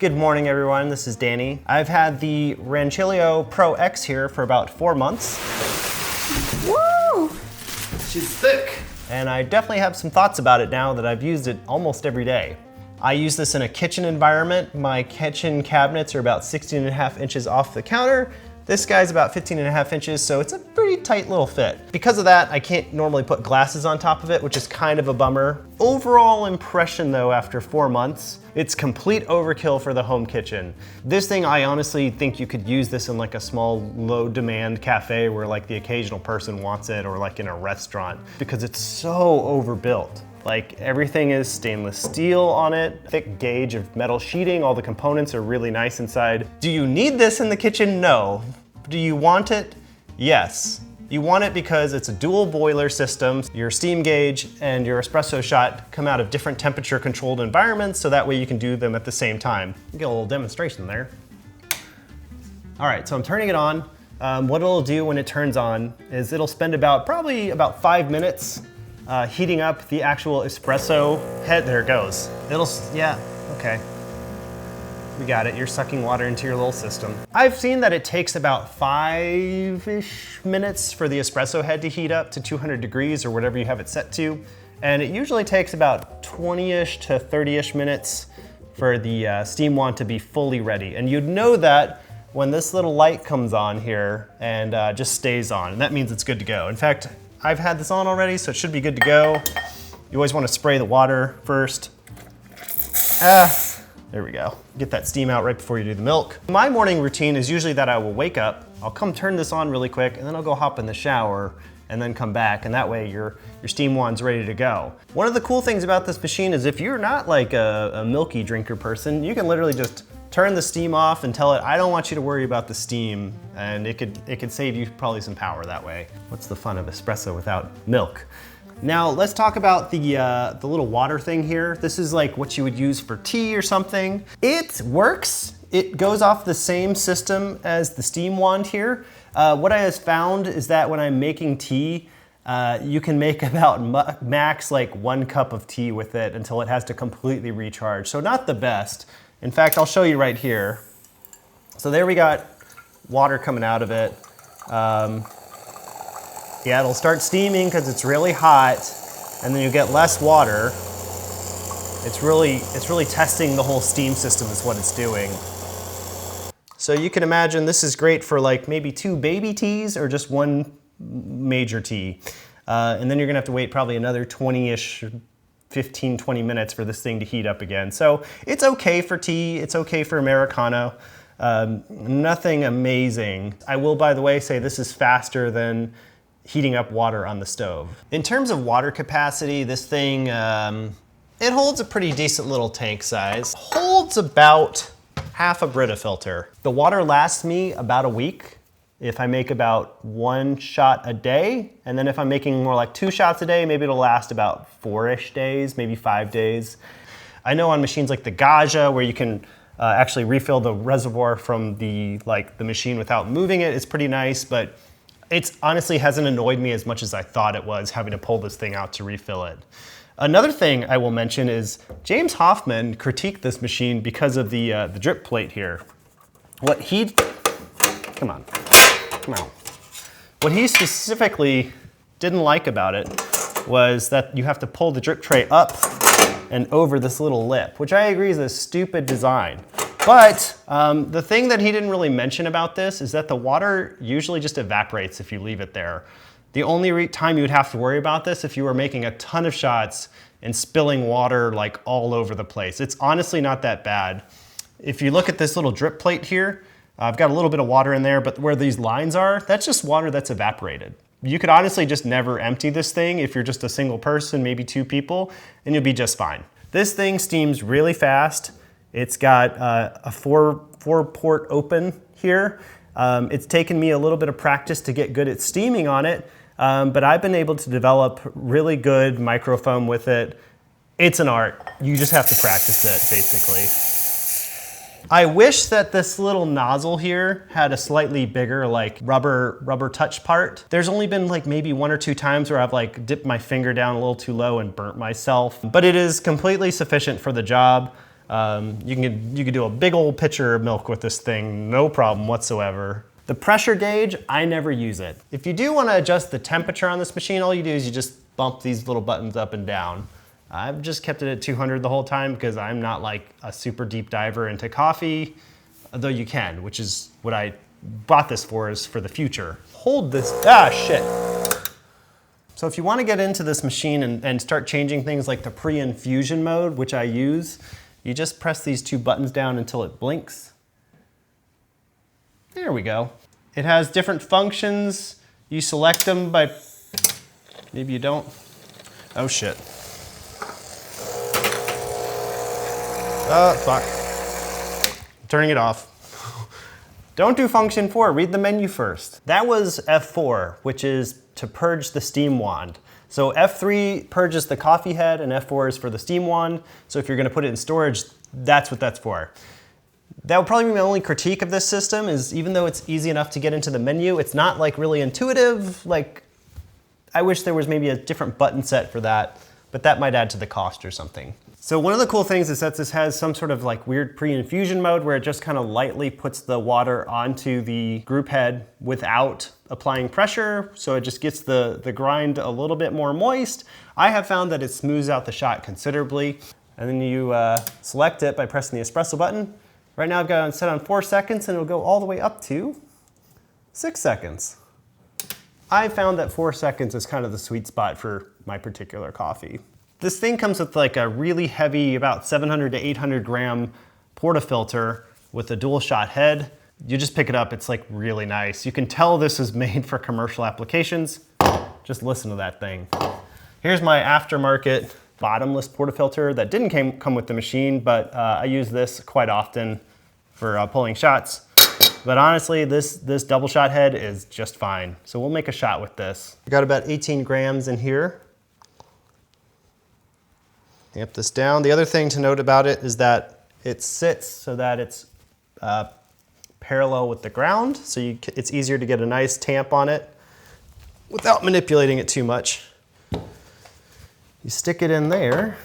Good morning, everyone. This is Danny. I've had the Rancilio Pro X here for about 4 months. Woo! She's thick. And I definitely have some thoughts about it now that I've used it almost every day. I use this in a kitchen environment. My kitchen cabinets are about 16.5 inches off the counter. This guy's about 15.5 inches, so it's a pretty tight little fit. Because of that, I can't normally put glasses on top of it, which is kind of a bummer. Overall impression though, after 4 months, it's complete overkill for the home kitchen. This thing, I honestly think you could use this in like a small low demand cafe where like the occasional person wants it, or like in a restaurant, because it's so overbuilt. Like everything is stainless steel on it, thick gauge of metal sheeting, all the components are really nice inside. Do you need this in the kitchen? No. Do you want it? Yes. You want it because it's a dual boiler system. Your steam gauge and your espresso shot come out of different temperature controlled environments, so that way you can do them at the same time. You get a little demonstration there. All right, so I'm turning it on. What it'll do when it turns on is it'll spend probably about 5 minutes heating up the actual espresso head. There it goes. Yeah, okay. We got it. You're sucking water into your little system. I've seen that it takes about 5-ish minutes for the espresso head to heat up to 200 degrees or whatever you have it set to. And it usually takes about 20-ish to 30-ish minutes for the steam wand to be fully ready. And you'd know that when this little light comes on here and just stays on. And that means it's good to go. In fact, I've had this on already, so it should be good to go. You always want to spray the water first. There we go. Get that steam out right before you do the milk. My morning routine is usually that I will wake up, I'll come turn this on really quick, and then I'll go hop in the shower and then come back, and that way your steam wand's ready to go. One of the cool things about this machine is if you're not like a milky drinker person, you can literally just turn the steam off and tell it, I don't want you to worry about the steam, and it could save you probably some power that way. What's the fun of espresso without milk? Now let's talk about the little water thing here. This is like what you would use for tea or something. It works. It goes off the same system as the steam wand here. What I have found is that when I'm making tea, you can make about max like 1 cup of tea with it until it has to completely recharge. So not the best. In fact, I'll show you right here. So there we got water coming out of it. Yeah, it'll start steaming because it's really hot, and then you get less water. It's really testing the whole steam system is what it's doing. So you can imagine this is great for like maybe 2 baby teas or just 1 major tea. And then you're gonna have to wait probably another 20-ish, 15, 20 minutes for this thing to heat up again. So it's okay for tea, it's okay for Americano. Nothing amazing. I will, by the way, say this is faster than heating up water on the stove. In terms of water capacity, this thing, it holds a pretty decent little tank size. Holds about half a Brita filter. The water lasts me about a week if I make about 1 shot a day. And then if I'm making more like 2 shots a day, maybe it'll last about 4-ish days, maybe 5 days. I know on machines like the guage, where you can actually refill the reservoir from the machine without moving it, it's pretty nice, but it honestly hasn't annoyed me as much as I thought it was, having to pull this thing out to refill it. Another thing I will mention is James Hoffman critiqued this machine because of the drip plate here. What he specifically didn't like about it was that you have to pull the drip tray up and over this little lip, which I agree is a stupid design. But the thing that he didn't really mention about this is that the water usually just evaporates if you leave it there. The only time you would have to worry about this if you were making a ton of shots and spilling water like all over the place. It's honestly not that bad. If you look at this little drip plate here, I've got a little bit of water in there, but where these lines are, that's just water that's evaporated. You could honestly just never empty this thing if you're just a single person, maybe 2 people, and you'll be just fine. This thing steams really fast. It's got a four port open here. It's taken me a little bit of practice to get good at steaming on it, but I've been able to develop really good microfoam with it. It's an art. You just have to practice it, basically. I wish that this little nozzle here had a slightly bigger like rubber touch part. There's only been like maybe 1 or 2 times where I've like dipped my finger down a little too low and burnt myself, but it is completely sufficient for the job. You could do a big old pitcher of milk with this thing, no problem whatsoever. The pressure gauge, I never use it. If you do want to adjust the temperature on this machine, all you do is you just bump these little buttons up and down. I've just kept it at 200 the whole time because I'm not like a super deep diver into coffee, though you can, which is what I bought this for, is for the future. Hold this, shit. So if you want to get into this machine and start changing things like the pre-infusion mode, which I use, you just press these two buttons down until it blinks. There we go. It has different functions. You select them by, maybe you don't. Oh shit. Fuck. I'm turning it off. Don't do function 4, read the menu first. That was F4, which is to purge the steam wand. So F3 purges the coffee head and F4 is for the steam wand. So if you're gonna put it in storage, that's what that's for. That would probably be my only critique of this system, is even though it's easy enough to get into the menu, it's not like really intuitive. Like, I wish there was maybe a different button set for that, but that might add to the cost or something. So one of the cool things is that this has some sort of like weird pre-infusion mode where it just kind of lightly puts the water onto the group head without applying pressure. So it just gets the grind a little bit more moist. I have found that it smooths out the shot considerably. And then you select it by pressing the espresso button. Right now I've got it set on 4 seconds and it'll go all the way up to 6 seconds. I found that 4 seconds is kind of the sweet spot for my particular coffee. This thing comes with like a really heavy, about 700 to 800 gram portafilter with a dual shot head. You just pick it up, it's like really nice. You can tell this is made for commercial applications. Just listen to that thing. Here's my aftermarket bottomless portafilter that didn't come with the machine, but I use this quite often for pulling shots. But honestly, this double shot head is just fine. So we'll make a shot with this. I got about 18 grams in here. Amp this down. The other thing to note about it is that it sits so that it's parallel with the ground. So it's easier to get a nice tamp on it without manipulating it too much. You stick it in there,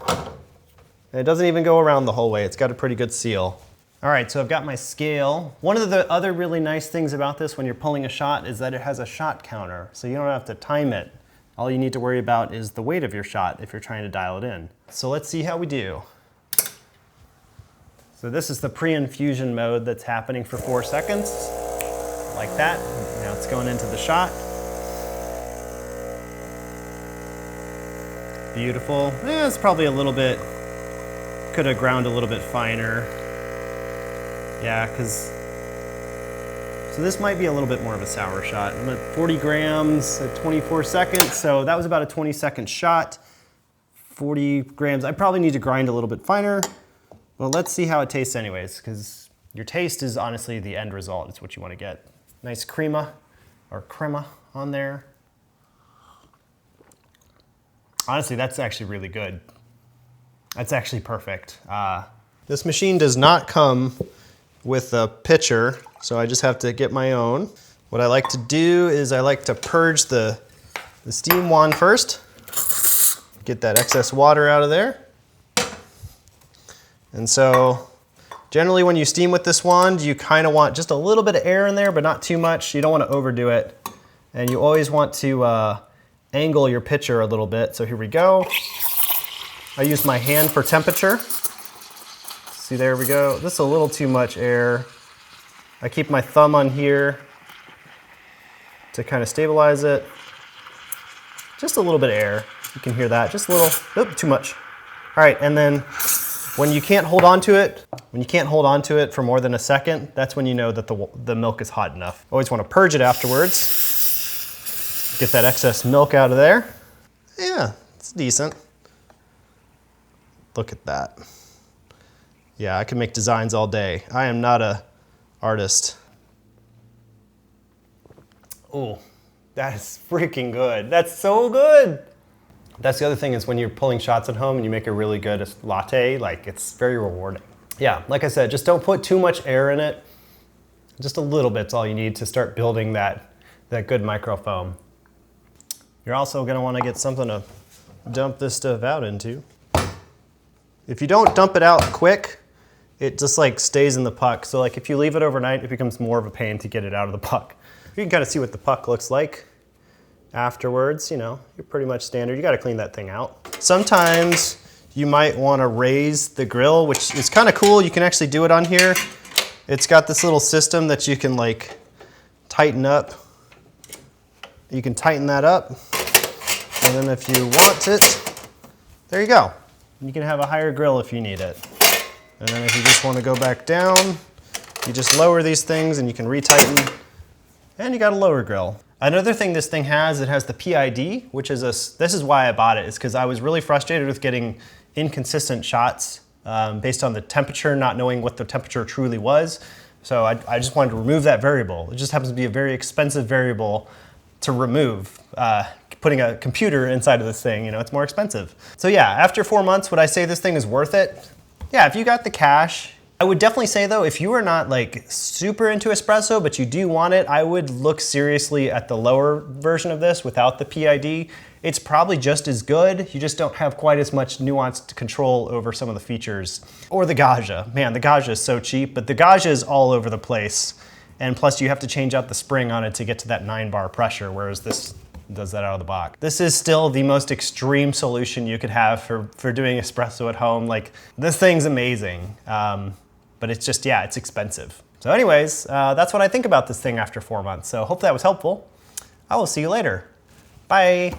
and it doesn't even go around the whole way. It's got a pretty good seal. All right, so I've got my scale. One of the other really nice things about this when you're pulling a shot is that it has a shot counter, so you don't have to time it. All you need to worry about is the weight of your shot if you're trying to dial it in. So let's see how we do. So this is the pre-infusion mode that's happening for 4 seconds, like that. Now it's going into the shot. Beautiful. It's probably a little bit, could have ground a little bit finer. Yeah, so this might be a little bit more of a sour shot. I'm at 40 grams at 24 seconds, so that was about a 20-second shot. 40 grams, I probably need to grind a little bit finer. Well, let's see how it tastes anyways, because your taste is honestly the end result. It's what you want to get. Nice crema on there. Honestly, that's actually really good. That's actually perfect. This machine does not come with a pitcher, so I just have to get my own. What I like to do is I like to purge the steam wand first. Get that excess water out of there. And so generally when you steam with this wand, you kind of want just a little bit of air in there, but not too much. You don't want to overdo it. And you always want to angle your pitcher a little bit. So here we go. I use my hand for temperature. See, there we go. This is a little too much air. I keep my thumb on here to kind of stabilize it. Just a little bit of air. You can hear that, just a little, too much. All right, and then when you can't hold on to it, for more than a second, that's when you know that the milk is hot enough. Always want to purge it afterwards. Get that excess milk out of there. Yeah, it's decent. Look at that. Yeah, I can make designs all day. I am not an artist. Oh, that is freaking good. That's so good. That's the other thing, is when you're pulling shots at home and you make a really good latte, like, it's very rewarding. Yeah, like I said, just don't put too much air in it. Just a little bit's all you need to start building that good microfoam. You're also gonna wanna get something to dump this stuff out into. If you don't dump it out quick, it just like stays in the puck. So like if you leave it overnight, it becomes more of a pain to get it out of the puck. You can kind of see what the puck looks like afterwards. You know, you're pretty much standard. You got to clean that thing out. Sometimes you might want to raise the grill, which is kind of cool. You can actually do it on here. It's got this little system that you can like tighten up. You can tighten that up. And then if you want it, there you go. You can have a higher grill if you need it. And then if you just want to go back down, you just lower these things and you can retighten, and you got a lower grill. Another thing this thing has, it has the PID, which is this is why I bought it, is because I was really frustrated with getting inconsistent shots based on the temperature, not knowing what the temperature truly was. So I just wanted to remove that variable. It just happens to be a very expensive variable to remove. Putting a computer inside of this thing, you know, it's more expensive. So yeah, after 4 months, would I say this thing is worth it? Yeah, if you got the cash. I would definitely say though, if you are not like super into espresso, but you do want it, I would look seriously at the lower version of this without the PID. It's probably just as good. You just don't have quite as much nuanced control over some of the features. Or the guage. Man, the guage is so cheap, but the guage is all over the place. And plus you have to change out the spring on it to get to that 9-bar pressure, whereas this does that out of the box. This is still the most extreme solution you could have for doing espresso at home. Like, this thing's amazing, but it's just, yeah, it's expensive. So anyways, that's what I think about this thing after 4 months. So hope that was helpful. I will see you later. Bye.